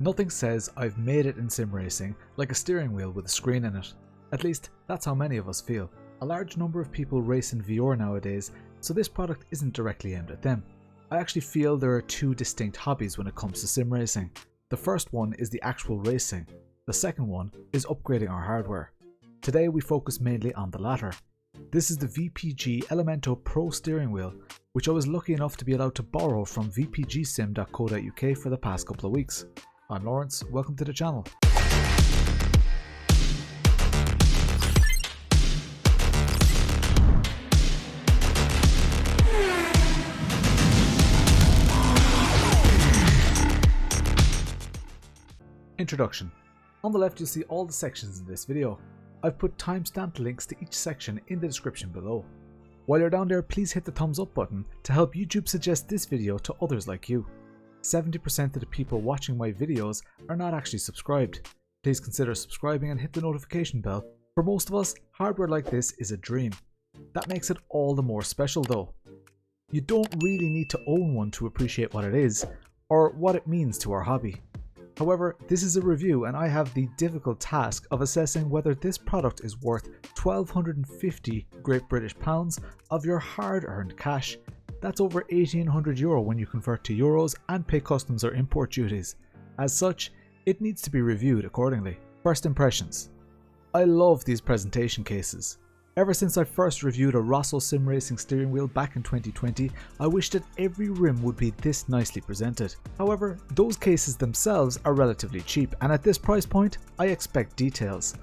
Nothing says I've made it in sim racing like a steering wheel with a screen in it. At least, that's how many of us feel. A large number of people race in VR nowadays, so this product isn't directly aimed at them. I actually feel there are two distinct hobbies when it comes to sim racing. The first one is the actual racing. The second one is upgrading our hardware. Today we focus mainly on the latter. This is the VPG Elemento PRO steering wheel, which I was lucky enough to be allowed to borrow from vpgsim.co.uk for the past couple of weeks. I'm Lawrence, welcome to the channel. Introduction. On the left you'll see all the sections in this video. I've put timestamped links to each section in the description below. While you're down there, please hit the thumbs up button to help YouTube suggest this video to others like you. 70% of the people watching my videos are not actually subscribed. Please consider subscribing and hit the notification bell. For most of us, hardware like this is a dream. That makes it all the more special though. You don't really need to own one to appreciate what it is, or what it means to our hobby. However, this is a review and I have the difficult task of assessing whether this product is worth 1,250 Great British pounds of your hard-earned cash. That's over €1,800 when you convert to euros and pay customs or import duties. As such, it needs to be reviewed accordingly. First impressions. I love these presentation cases. Ever since I first reviewed a Rosso Sim Racing steering wheel back in 2020, I wished that every rim would be this nicely presented. However, those cases themselves are relatively cheap, and at this price point, I expect details.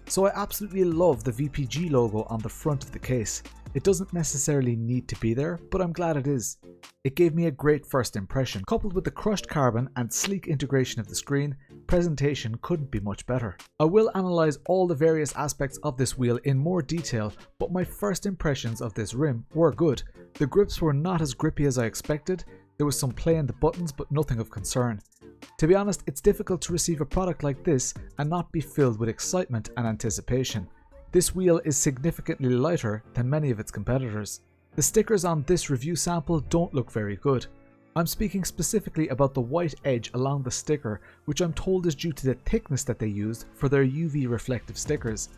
So I absolutely love the VPG logo on the front of the case. It doesn't necessarily need to be there, but I'm glad it is. It gave me a great first impression. Coupled with the crushed carbon and sleek integration of the screen, presentation couldn't be much better. I will analyse all the various aspects of this wheel in more detail, but my first impressions of this rim were good. The grips were not as grippy as I expected. There was some play in the buttons, but nothing of concern. To be honest, it's difficult to receive a product like this and not be filled with excitement and anticipation. This wheel is significantly lighter than many of its competitors. The stickers on this review sample don't look very good. I'm speaking specifically about the white edge along the sticker, which I'm told is due to the thickness that they used for their UV reflective stickers.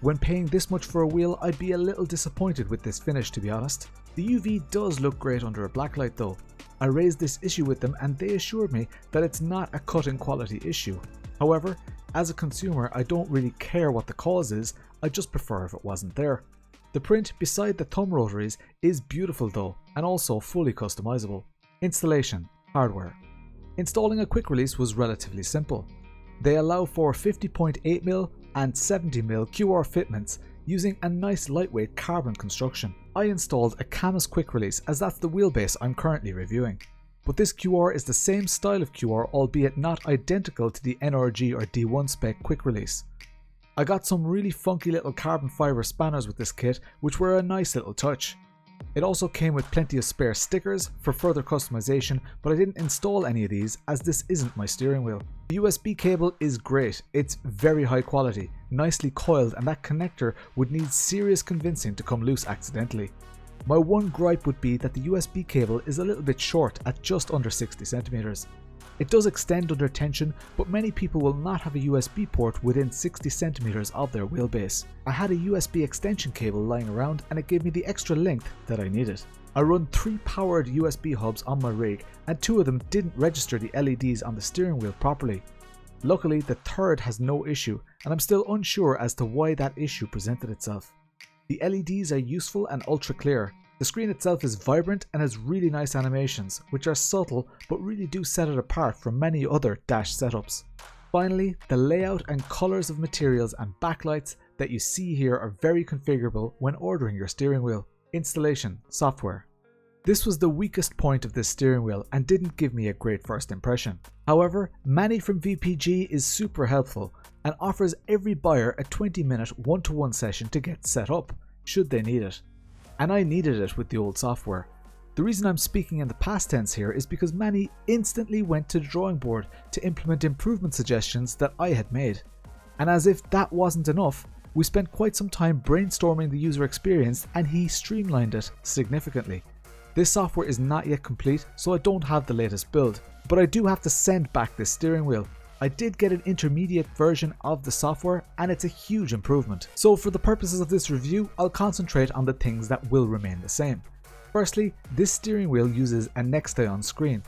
When paying this much for a wheel, I'd be a little disappointed with this finish, to be honest. The UV does look great under a blacklight though. I raised this issue with them and they assured me that it's not a cutting quality issue. However, as a consumer, I don't really care what the cause is, I just prefer if it wasn't there. The print beside the thumb rotaries is beautiful though, and also fully customizable. Installation. Hardware. Installing a quick release was relatively simple. They allow for 50.8mm and 70mm Cuyar fitments using a nice lightweight carbon construction. I installed a Camus quick release as that's the wheelbase I'm currently reviewing. But this Cuyar is the same style of Cuyar, albeit not identical to the NRG or D1 spec quick release. I got some really funky little carbon fibre spanners with this kit, which were a nice little touch. It also came with plenty of spare stickers for further customization, but I didn't install any of these as this isn't my steering wheel. The USB cable is great, it's very high quality, nicely coiled, and that connector would need serious convincing to come loose accidentally. My one gripe would be that the USB cable is a little bit short at just under 60cm. It does extend under tension, but many people will not have a USB port within 60cm of their wheelbase. I had a USB extension cable lying around and it gave me the extra length that I needed. I run 3 powered USB hubs on my rig and 2 of them didn't register the LEDs on the steering wheel properly. Luckily, the third has no issue, and I'm still unsure as to why that issue presented itself. The LEDs are useful and ultra clear. The screen itself is vibrant and has really nice animations, which are subtle but really do set it apart from many other dash setups. Finally, the layout and colours of materials and backlights that you see here are very configurable when ordering your steering wheel. Installation. Software. This was the weakest point of this steering wheel and didn't give me a great first impression. However, Manny from VPG is super helpful and offers every buyer a 20-minute one-to-one session to get set up, should they need it. And I needed it with the old software. The reason I'm speaking in the past tense here is because Manny instantly went to the drawing board to implement improvement suggestions that I had made. And as if that wasn't enough, we spent quite some time brainstorming the user experience and he streamlined it significantly. This software is not yet complete, so I don't have the latest build, but I do have to send back this steering wheel. I did get an intermediate version of the software and it's a huge improvement. So for the purposes of this review, I'll concentrate on the things that will remain the same. Firstly, this steering wheel uses a Naxalar screen.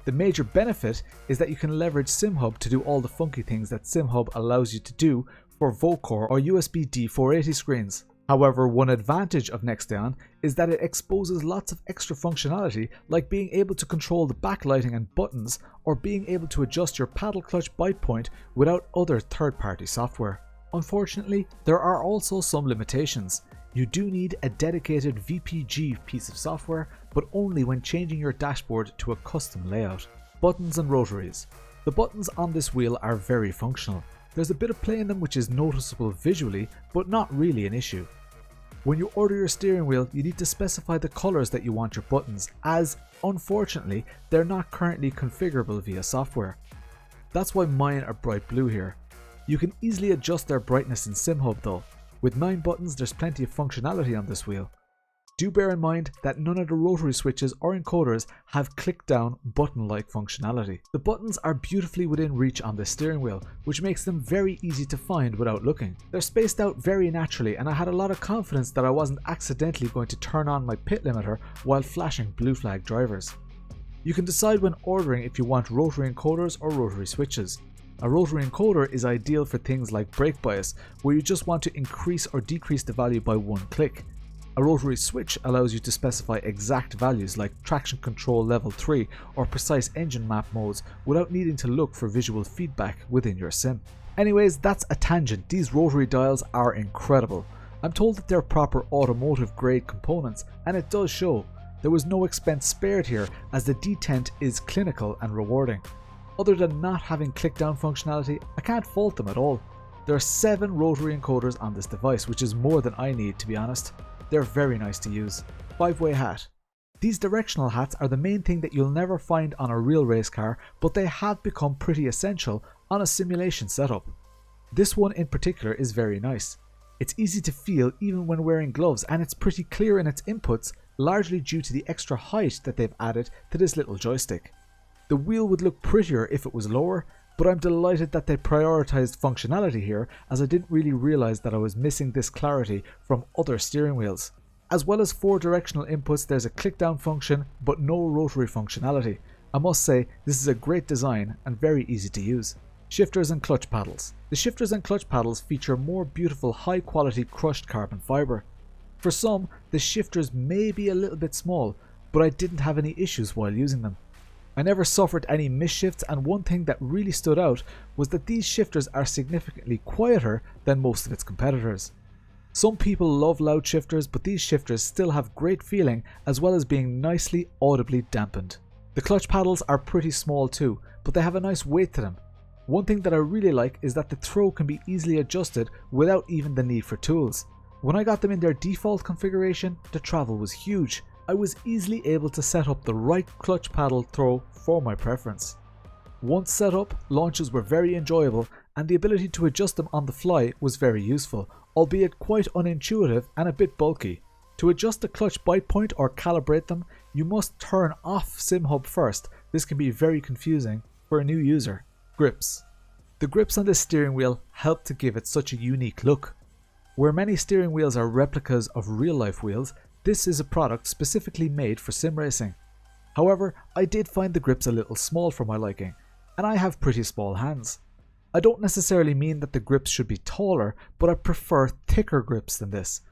The major benefit is that you can leverage SimHub to do all the funky things that SimHub allows you to do for Vocore or USB-D 480 screens. However, one advantage of Naxalar is that it exposes lots of extra functionality, like being able to control the backlighting and buttons, or being able to adjust your paddle clutch bite point without other third-party software. Unfortunately, there are also some limitations. You do need a dedicated VPG piece of software, but only when changing your dashboard to a custom layout. Buttons and rotaries. The buttons on this wheel are very functional. There's a bit of play in them which is noticeable visually, but not really an issue. When you order your steering wheel, you need to specify the colours that you want your buttons, as unfortunately they're not currently configurable via software. That's why mine are bright blue here. You can easily adjust their brightness in SimHub though. With 9 buttons, there's plenty of functionality on this wheel. Do bear in mind that none of the rotary switches or encoders have click down button-like functionality. The buttons are beautifully within reach on this steering wheel, which makes them very easy to find without looking. They're spaced out very naturally, and I had a lot of confidence that I wasn't accidentally going to turn on my pit limiter while flashing blue flag drivers. You can decide when ordering if you want rotary encoders or rotary switches. A rotary encoder is ideal for things like brake bias, where you just want to increase or decrease the value by one click. A rotary switch allows you to specify exact values like traction control level 3 or precise engine map modes without needing to look for visual feedback within your sim. Anyways, that's a tangent. These rotary dials are incredible. I'm told that they're proper automotive grade components, and it does show. There was no expense spared here, as the detent is clinical and rewarding. Other than not having click down functionality, I can't fault them at all. There are 7 rotary encoders on this device, which is more than I need, to be honest. They're very nice to use. 5-way hat. These directional hats are the main thing that you'll never find on a real race car, but they have become pretty essential on a simulation setup. This one in particular is very nice. It's easy to feel even when wearing gloves, and it's pretty clear in its inputs, largely due to the extra height that they've added to this little joystick. The wheel would look prettier if it was lower, but I'm delighted that they prioritized functionality here, as I didn't really realize that I was missing this clarity from other steering wheels. As well as 4 directional inputs, there's a click down function but no rotary functionality. I must say this is a great design and very easy to use. Shifters and clutch paddles. The shifters and clutch paddles feature more beautiful high quality crushed carbon fibre. For some, the shifters may be a little bit small, but I didn't have any issues while using them. I never suffered any misshifts, and one thing that really stood out was that these shifters are significantly quieter than most of its competitors. Some people love loud shifters, but these shifters still have great feeling as well as being nicely audibly dampened. The clutch paddles are pretty small too, but they have a nice weight to them. One thing that I really like is that the throw can be easily adjusted without even the need for tools. When I got them in their default configuration, the travel was huge. I was easily able to set up the right clutch paddle throw for my preference. Once set up, launches were very enjoyable, and the ability to adjust them on the fly was very useful, albeit quite unintuitive and a bit bulky. To adjust the clutch bite point or calibrate them, you must turn off SimHub first. This can be very confusing for a new user. Grips. The grips on this steering wheel help to give it such a unique look. Where many steering wheels are replicas of real-life wheels, this is a product specifically made for sim racing. However, I did find the grips a little small for my liking, and I have pretty small hands. I don't necessarily mean that the grips should be taller, but I prefer thicker grips than this.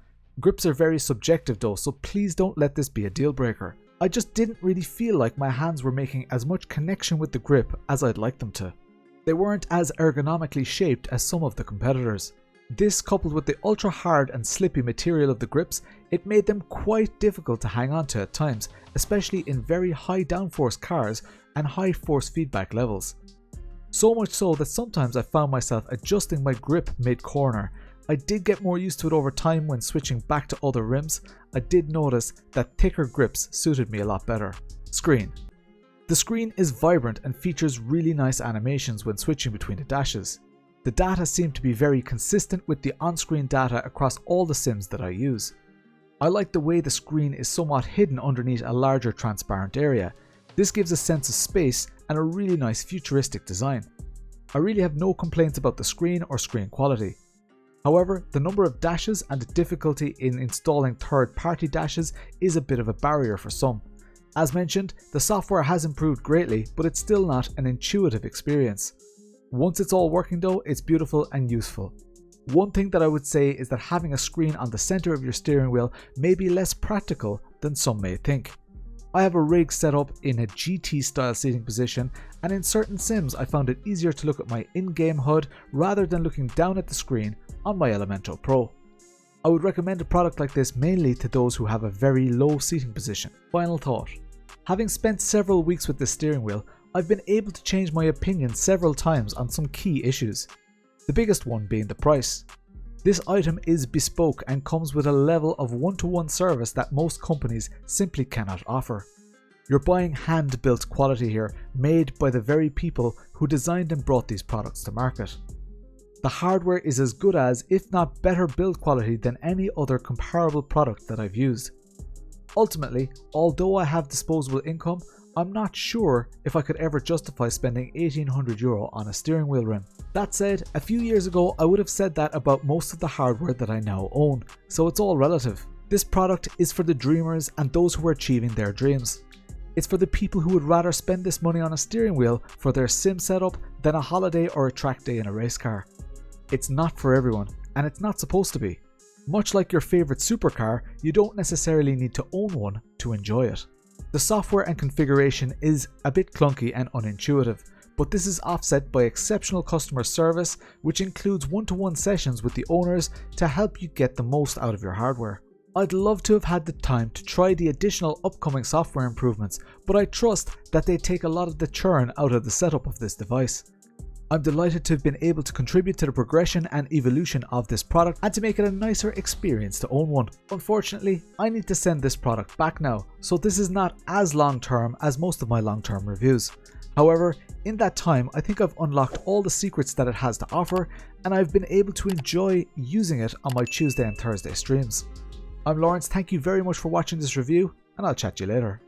Grips are very subjective though, so please don't let this be a deal breaker. I just didn't really feel like my hands were making as much connection with the grip as I'd like them to. They weren't as ergonomically shaped as some of the competitors. This, coupled with the ultra hard and slippy material of the grips, it made them quite difficult to hang on to at times, especially in very high downforce cars and high force feedback levels. So much so that sometimes I found myself adjusting my grip mid-corner. I did get more used to it over time when switching back to other rims. I did notice that thicker grips suited me a lot better. Screen. The screen is vibrant and features really nice animations when switching between the dashes. The data seem to be very consistent with the on-screen data across all the sims that I use. I like the way the screen is somewhat hidden underneath a larger transparent area. This gives a sense of space and a really nice futuristic design. I really have no complaints about the screen or screen quality. However, the number of dashes and the difficulty in installing third-party dashes is a bit of a barrier for some. As mentioned, the software has improved greatly, but it's still not an intuitive experience. Once it's all working though, it's beautiful and useful. One thing that I would say is that having a screen on the center of your steering wheel may be less practical than some may think. I have a rig set up in a GT style seating position, and in certain sims I found it easier to look at my in-game HUD rather than looking down at the screen on my Elemento Pro. I would recommend a product like this mainly to those who have a very low seating position. Final thought. Having spent several weeks with this steering wheel, I've been able to change my opinion several times on some key issues. The biggest one being the price. This item is bespoke and comes with a level of one-to-one service that most companies simply cannot offer. You're buying hand-built quality here, made by the very people who designed and brought these products to market. The hardware is as good as, if not better build quality than any other comparable product that I've used. Ultimately, although I have disposable income, I'm not sure if I could ever justify spending €1,800 on a steering wheel rim. That said, a few years ago I would have said that about most of the hardware that I now own, so it's all relative. This product is for the dreamers and those who are achieving their dreams. It's for the people who would rather spend this money on a steering wheel for their sim setup than a holiday or a track day in a race car. It's not for everyone, and it's not supposed to be. Much like your favourite supercar, you don't necessarily need to own one to enjoy it. The software and configuration is a bit clunky and unintuitive, but this is offset by exceptional customer service, which includes one-to-one sessions with the owners to help you get the most out of your hardware. I'd love to have had the time to try the additional upcoming software improvements, but I trust that they take a lot of the churn out of the setup of this device. I'm delighted to have been able to contribute to the progression and evolution of this product and to make it a nicer experience to own one. Unfortunately, I need to send this product back now, so this is not as long term as most of my long term reviews. However, in that time I think I've unlocked all the secrets that it has to offer, and I've been able to enjoy using it on my Tuesday and Thursday streams. I'm Lawrence, thank you very much for watching this review, and I'll chat to you later.